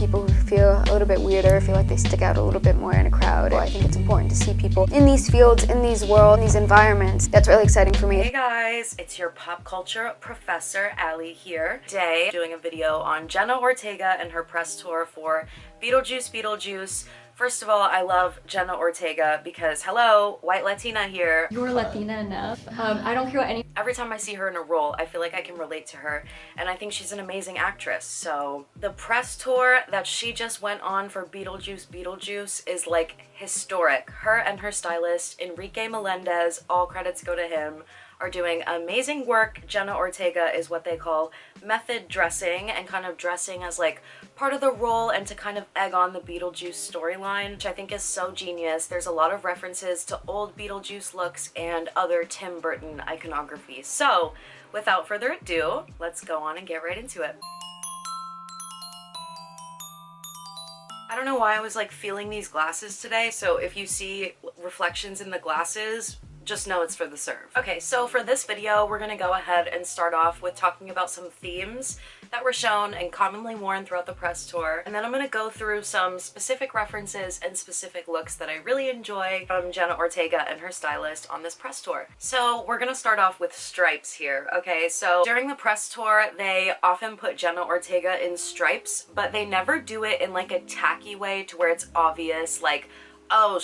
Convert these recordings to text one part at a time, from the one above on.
people who feel a little bit weirder, feel like they stick out a little bit more in a crowd. I think it's important to see people in these fields, in these worlds, in these environments. That's really exciting for me. Hey guys, it's your pop culture professor, Allie here. Today, doing a video on Jenna Ortega and her press tour for Beetlejuice Beetlejuice. First of all, I love Jenna Ortega because, hello, white Latina here. You're Latina enough. I don't care what any. Every time I see her in a role, I feel like I can relate to her, and I think she's an amazing actress. So the press tour that she just went on for Beetlejuice Beetlejuice is like historic. Her and her stylist, Enrique Melendez, all credits go to him, are doing amazing work. Jenna Ortega is what they call method dressing, and kind of dressing as like part of the role and to kind of egg on the Beetlejuice storyline, which I think is so genius. There's a lot of references to old Beetlejuice looks and other Tim Burton iconography. So without further ado, let's go on and get right into it. I don't know why I was like feeling these glasses today, so if you see reflections in the glasses, just know it's for the serve. Okay, so for this video, we're gonna go ahead and start off with talking about some themes that were shown and commonly worn throughout the press tour. And then I'm gonna go through some specific references and specific looks that I really enjoy from Jenna Ortega and her stylist on this press tour. So we're gonna start off with stripes here, okay? So during the press tour, they often put Jenna Ortega in stripes, but they never do it in like a tacky way to where it's obvious, like, oh,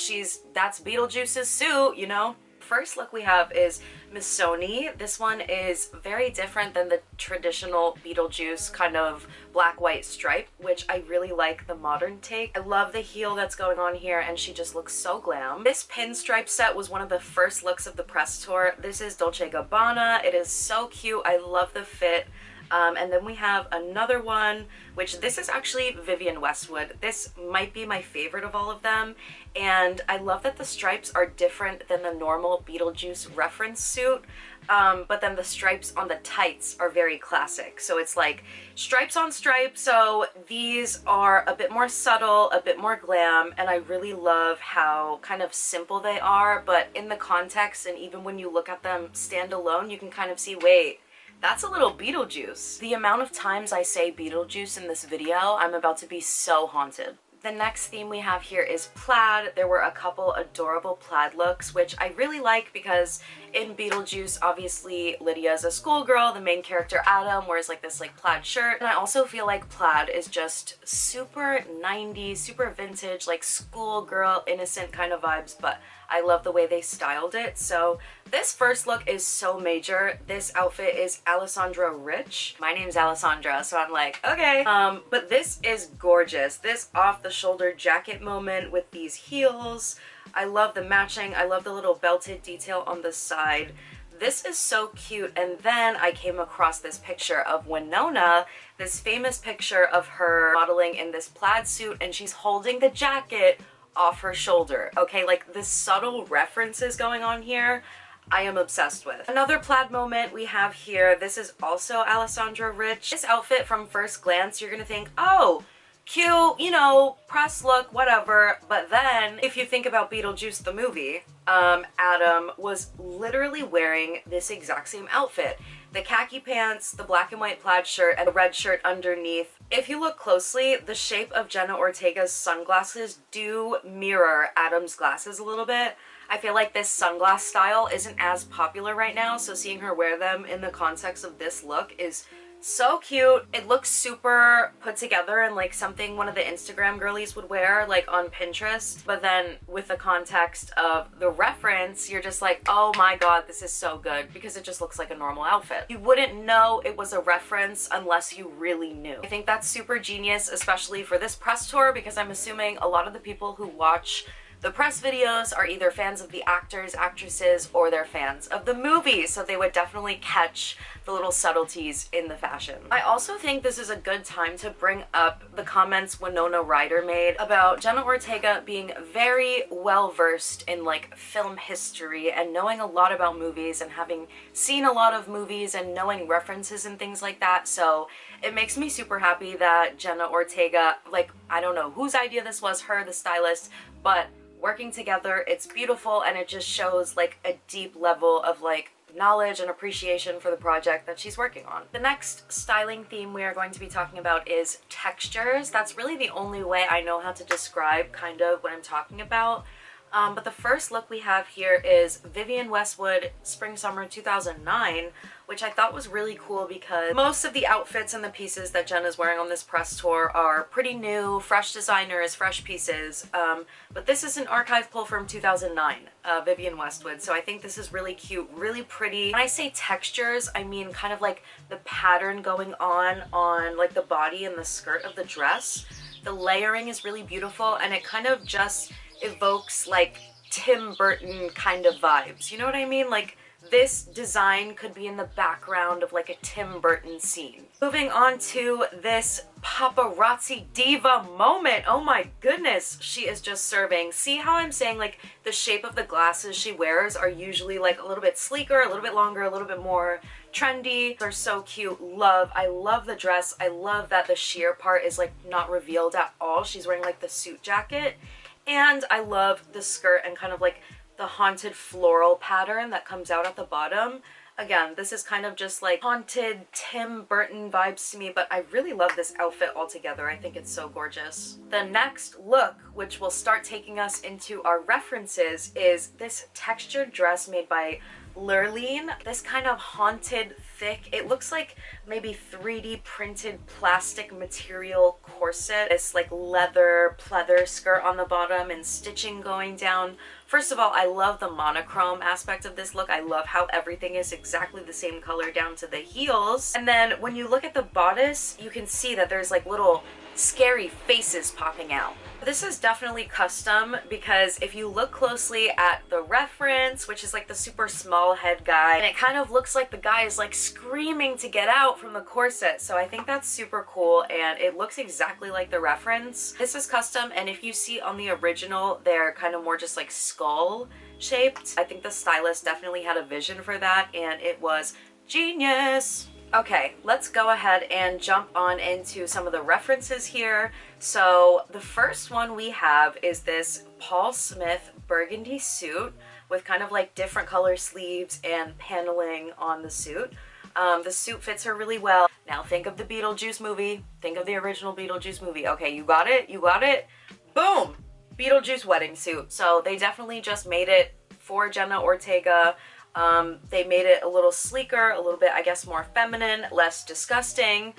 that's Beetlejuice's suit, you know? First look we have is Missoni. This one is very different than the traditional Beetlejuice kind of black-white stripe, which I really like the modern take. I love the heel that's going on here, and she just looks so glam. This pinstripe set was one of the first looks of the press tour. This is Dolce & Gabbana. It is so cute. I love the fit. And then we have another one, which this is actually Vivienne Westwood. This might be my favorite of all of them, and I love that the stripes are different than the normal Beetlejuice reference suit, but then the stripes on the tights are very classic. So it's like stripes on stripes, so these are a bit more subtle, a bit more glam, and I really love how kind of simple they are, but in the context and even when you look at them stand alone, you can kind of see, wait, that's a little Beetlejuice. The amount of times I say Beetlejuice in this video, I'm about to be so haunted. The next theme we have here is plaid. There were a couple adorable plaid looks, which I really like because in Beetlejuice, obviously Lydia is a schoolgirl, the main character Adam wears like this like plaid shirt, and I also feel like plaid is just super 90s, super vintage, like schoolgirl, innocent kind of vibes, but I love the way they styled it. So this first look is so major. This outfit is Alessandra Rich. My name's Alessandra, so I'm like, okay. But this is gorgeous. This off-the-shoulder jacket moment with these heels. I love the matching. I love the little belted detail on the side. This is so cute. And then I came across this picture of Winona, this famous picture of her modeling in this plaid suit, and she's holding the jacket off her shoulder. Okay, like the subtle references going on here, I am obsessed with. Another plaid moment we have here, this is also Alessandra Rich. This outfit from first glance, you're gonna think, oh, cute, you know, press look, whatever. But then if you think about Beetlejuice the movie, Adam was literally wearing this exact same outfit. The khaki pants, the black and white plaid shirt, and a red shirt underneath. If you look closely, the shape of Jenna Ortega's sunglasses do mirror Adam's glasses a little bit. I feel like this sunglass style isn't as popular right now, so seeing her wear them in the context of this look is so cute. It looks super put together and like something one of the Instagram girlies would wear like on Pinterest, but then with the context of the reference, you're just like, oh my god, this is so good, because it just looks like a normal outfit. You wouldn't know it was a reference unless you really knew. I think that's super genius, especially for this press tour, because I'm assuming a lot of the people who watch the press videos are either fans of the actors, actresses, or they're fans of the movie, so they would definitely catch the little subtleties in the fashion. I also think this is a good time to bring up the comments Winona Ryder made about Jenna Ortega being very well versed in like film history and knowing a lot about movies and having seen a lot of movies and knowing references and things like that. So it makes me super happy that Jenna Ortega, like, I don't know whose idea this was, her, the stylist, but working together, it's beautiful, and it just shows like a deep level of like knowledge and appreciation for the project that she's working on. The next styling theme we are going to be talking about is textures. That's really the only way I know how to describe kind of what I'm talking about. But the first look we have here is Vivienne Westwood Spring Summer 2009, which I thought was really cool because most of the outfits and the pieces that Jenna's wearing on this press tour are pretty new, fresh designers, fresh pieces. But this is an archive pull from 2009, Vivienne Westwood. So I think this is really cute, really pretty. When I say textures, I mean kind of like the pattern going on like the body and the skirt of the dress. The layering is really beautiful, and it kind of just evokes like Tim Burton kind of vibes. You know what I mean? Like this design could be in the background of like a Tim Burton scene. Moving on to this paparazzi diva moment. Oh my goodness, she is just serving. See how I'm saying like the shape of the glasses she wears are usually like a little bit sleeker, a little bit longer, a little bit more trendy. They're so cute. I love the dress. I love that the sheer part is like not revealed at all. She's wearing like the suit jacket. And I love the skirt and kind of like the haunted floral pattern that comes out at the bottom. Again, this is kind of just like haunted Tim Burton vibes to me, but I really love this outfit altogether. I think it's so gorgeous. The next look, which will start taking us into our references, is this textured dress made by Lurleen. This kind of haunted, thick, it looks like maybe 3D printed plastic material corset. This like leather pleather skirt on the bottom and stitching going down. First of all, I love the monochrome aspect of this look. I love how everything is exactly the same color down to the heels. And then when you look at the bodice, you can see that there's like little scary faces popping out. This is definitely custom because if you look closely at the reference, which is like the super small head guy, and it kind of looks like the guy is like screaming to get out from the corset. So I think that's super cool, and it looks exactly like the reference. This is custom, and if you see on the original, they're kind of more just like skull shaped. I think the stylist definitely had a vision for that, and it was genius. Okay, let's go ahead and jump on into some of the references here. So the first one we have is this Paul Smith burgundy suit with kind of like different color sleeves and paneling on the suit. The suit fits her really well. Now think of the Beetlejuice movie. Think of the original Beetlejuice movie. Okay, you got it? You got it? Boom! Beetlejuice wedding suit. So they definitely just made it for Jenna Ortega. They made it a little sleeker, a little bit, I guess, more feminine, less disgusting,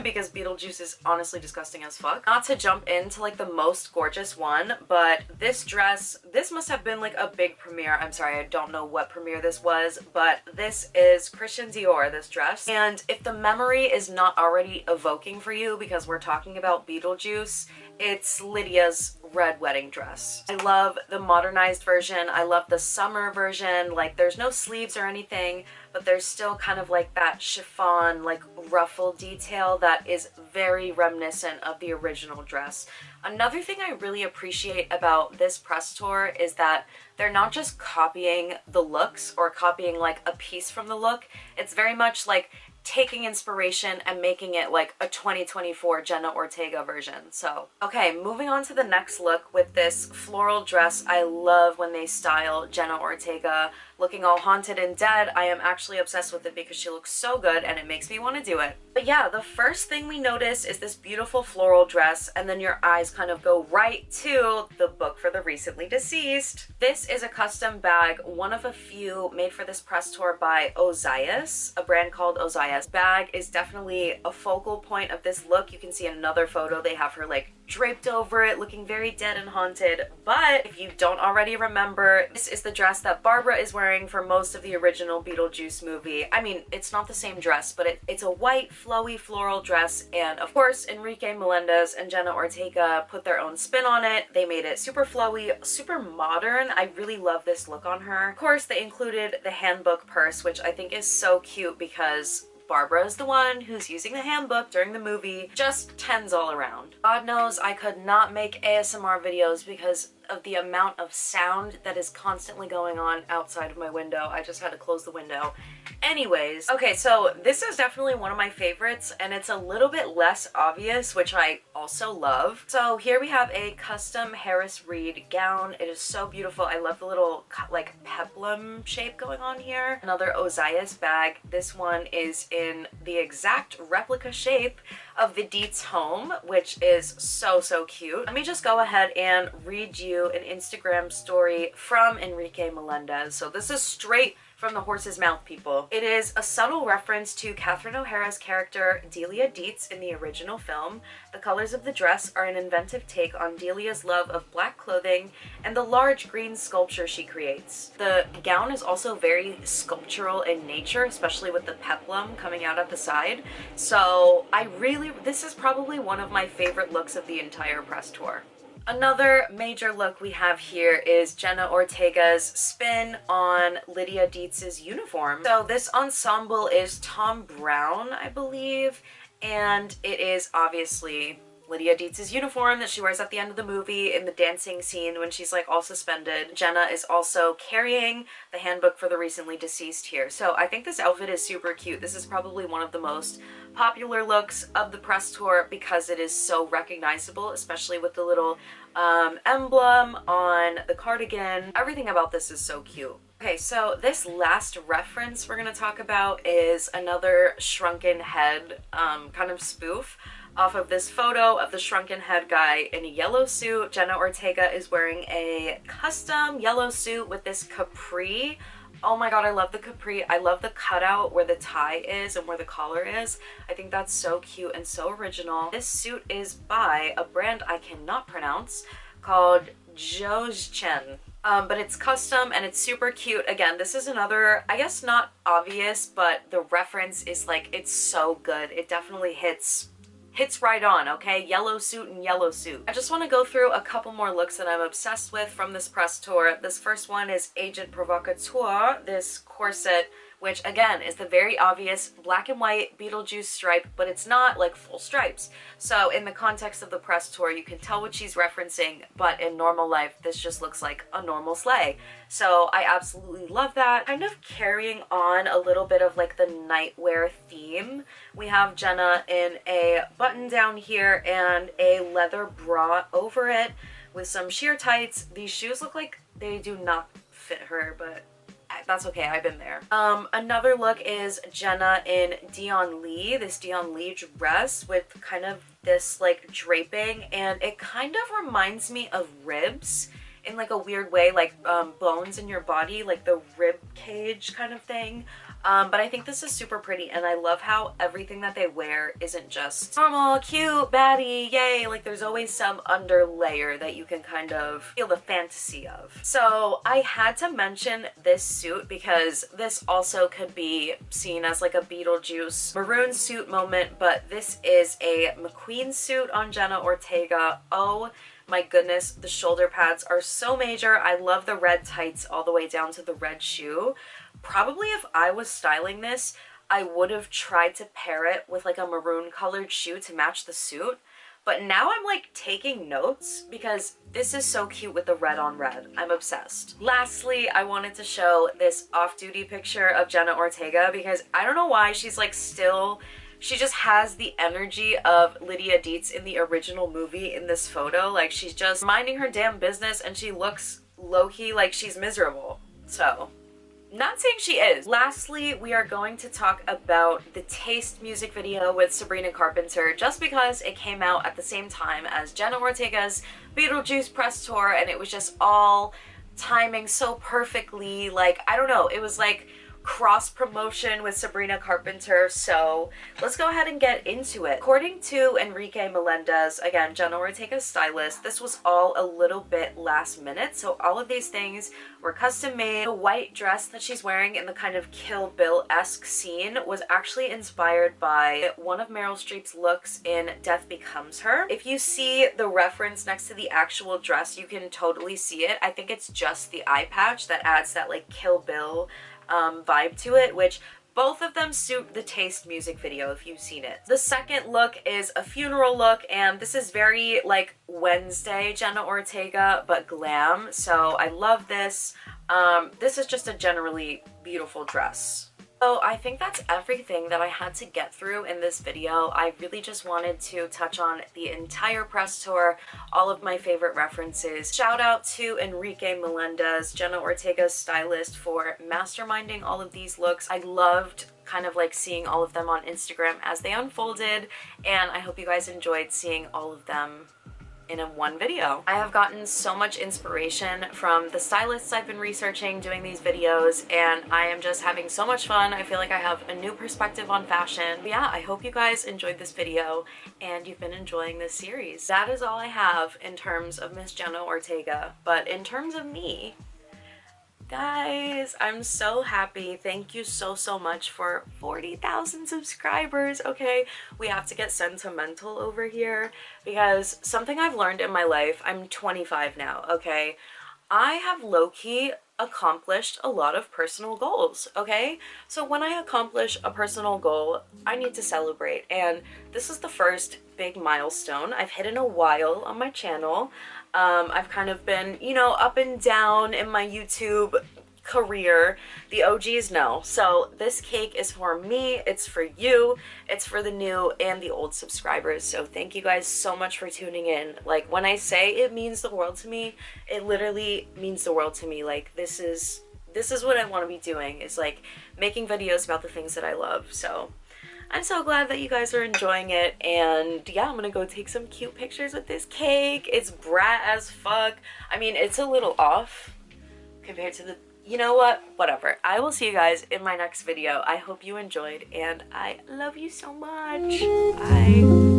because Beetlejuice is honestly disgusting as fuck. Not to jump into like the most gorgeous one, but this dress, this must have been like a big premiere. I'm sorry, I don't know what premiere this was, but this is Christian Dior, this dress. And if the memory is not already evoking for you, because we're talking about Beetlejuice, it's Lydia's red wedding dress. I love the modernized version. I love the summer version. Like there's no sleeves or anything, but there's still kind of like that chiffon, like ruffle detail that is very reminiscent of the original dress. Another thing I really appreciate about this press tour is that they're not just copying the looks or copying like a piece from the look. It's very much like taking inspiration and making it like a 2024 Jenna Ortega version. So, okay, moving on to the next look with this floral dress. I love when they style Jenna Ortega looking all haunted and dead. I am actually obsessed with it because she looks so good and it makes me want to do it. But yeah, the first thing we notice is this beautiful floral dress, and then your eyes kind of go right to the book for the recently deceased. This is a custom bag, one of a few made for this press tour by Ozias, a brand called Ozias. Bag is definitely a focal point of this look. You can see another photo, they have her like draped over it, looking very dead and haunted. But if you don't already remember, this is the dress that Barbara is wearing for most of the original Beetlejuice movie. I mean, it's not the same dress, but it's a white, flowy, floral dress. And of course, Enrique Melendez and Jenna Ortega put their own spin on it. They made it super flowy, super modern. I really love this look on her. Of course, they included the handbook purse, which I think is so cute because Barbara is the one who's using the handbook during the movie. Just tens all around. God knows I could not make ASMR videos because of the amount of sound that is constantly going on outside of my window. I just had to close the window. Anyways, okay, so this is definitely one of my favorites, and it's a little bit less obvious, which I also love. So here we have a custom Harris Reed gown. It is so beautiful. I love the little like peplum shape going on here. Another Ozias bag. This one is in the exact replica shape of the Deetz home, which is so cute. Let me just go ahead and read you an Instagram story from Enrique Melendez. So this is straight from the horse's mouth, people. It is a subtle reference to Catherine O'Hara's character Delia Deetz in the original film. The colors of the dress are an inventive take on Delia's love of black clothing and the large green sculpture she creates. The gown is also very sculptural in nature, especially with the peplum coming out at the side. So this is probably one of my favorite looks of the entire press tour. Another major look we have here is Jenna Ortega's spin on Lydia Deetz's uniform. So this ensemble is Tom Brown, I believe, and it is obviously Lydia Deetz's uniform that she wears at the end of the movie in the dancing scene when she's like all suspended. Jenna is also carrying the handbook for the recently deceased here. So I think this outfit is super cute. This is probably one of the most popular looks of the press tour because it is so recognizable, especially with the little emblem on the cardigan. Everything about this is so cute. Okay, so this last reference we're going to talk about is another shrunken head kind of spoof off of this photo of the shrunken head guy in a yellow suit. Jenna Ortega is wearing a custom yellow suit with this capri. Oh my god, I love the capri. I love the cutout where the tie is and where the collar is. I think that's so cute and so original. This suit is by a brand I cannot pronounce called Chen. But it's custom and it's super cute. Again, this is another, I guess not obvious, but the reference is like, it's so good. It definitely hits right on, okay? Yellow suit and yellow suit. I just want to go through a couple more looks that I'm obsessed with from this press tour. This first one is Agent Provocateur, this corset, which again is the very obvious black and white Beetlejuice stripe, but it's not like full stripes. So in the context of the press tour, you can tell what she's referencing, but in normal life, this just looks like a normal sleigh. So I absolutely love that. Kind of carrying on a little bit of like the nightwear theme. We have Jenna in a button down here and a leather bra over it with some sheer tights. These shoes look like they do not fit her, but that's okay, I've been there. Another look is Jenna in Dion Lee, this Dion Lee dress with kind of this like draping, and it kind of reminds me of ribs in like a weird way, like bones in your body, like the rib cage kind of thing. But I think this is super pretty, and I love how everything that they wear isn't just normal, cute, baddie, yay, like there's always some underlayer that you can kind of feel the fantasy of. So I had to mention this suit because this also could be seen as like a Beetlejuice maroon suit moment, but this is a McQueen suit on Jenna Ortega. Oh my goodness, the shoulder pads are so major. I love the red tights all the way down to the red shoe. Probably if I was styling this, I would have tried to pair it with like a maroon colored shoe to match the suit. But now I'm like taking notes because this is so cute with the red on red. I'm obsessed. Lastly, I wanted to show this off-duty picture of Jenna Ortega because I don't know why she's like still, she just has the energy of Lydia Deetz in the original movie in this photo. Like she's just minding her damn business and she looks low-key like she's miserable. So, not saying she is. Lastly, we are going to talk about the Taste music video with Sabrina Carpenter just because it came out at the same time as Jenna Ortega's Beetlejuice press tour and it was just all timing so perfectly. Like, I don't know, it was like cross promotion with Sabrina Carpenter, so let's go ahead and get into it. According to Enrique Melendez, again, Jenna Ortega's stylist, this was all a little bit last minute, so all of these things were custom made. The white dress that she's wearing in the kind of Kill Bill-esque scene was actually inspired by one of Meryl Streep's looks in Death Becomes Her. If you see the reference next to the actual dress, you can totally see it. I think it's just the eye patch that adds that like Kill Bill vibe to it, which Both of them suit the Taste music video if you've seen it. The second look is a funeral look, and this is very like Wednesday Jenna Ortega, but glam. So I love this. This is just a generally beautiful dress. So I think that's everything that I had to get through in this video. I really just wanted to touch on the entire press tour, all of my favorite references. Shout out to Enrique Melendez, Jenna Ortega's stylist, for masterminding all of these looks. I loved kind of like seeing all of them on Instagram as they unfolded, and I hope you guys enjoyed seeing all of them in one video. I have gotten so much inspiration from the stylists I've been researching doing these videos, and I am just having so much fun. I feel like I have a new perspective on fashion. But yeah, I hope you guys enjoyed this video and you've been enjoying this series. That is all I have in terms of Miss Jenna Ortega, but in terms of me, guys, I'm so happy. Thank you so much for 40,000 subscribers. Okay, we have to get sentimental over here because something I've learned in my life, I'm 25 now, okay? I have low-key accomplished a lot of personal goals, okay? So when I accomplish a personal goal, I need to celebrate, and this is the first big milestone I've hit in a while on my channel. I've kind of been, you know, up and down in my YouTube career. The OGs know. So this cake is for me, it's for you, it's for the new and the old subscribers. So thank you guys so much for tuning in. Like, when I say it means the world to me, it literally means the world to me. Like, this is what I want to be doing, is like making videos about the things that I love. So I'm so glad that you guys are enjoying it, and yeah, I'm gonna go take some cute pictures with this cake. It's brat as fuck. I mean, it's a little off compared to the, you know what, whatever. I will see you guys in my next video. I hope you enjoyed, and I love you so much. Bye.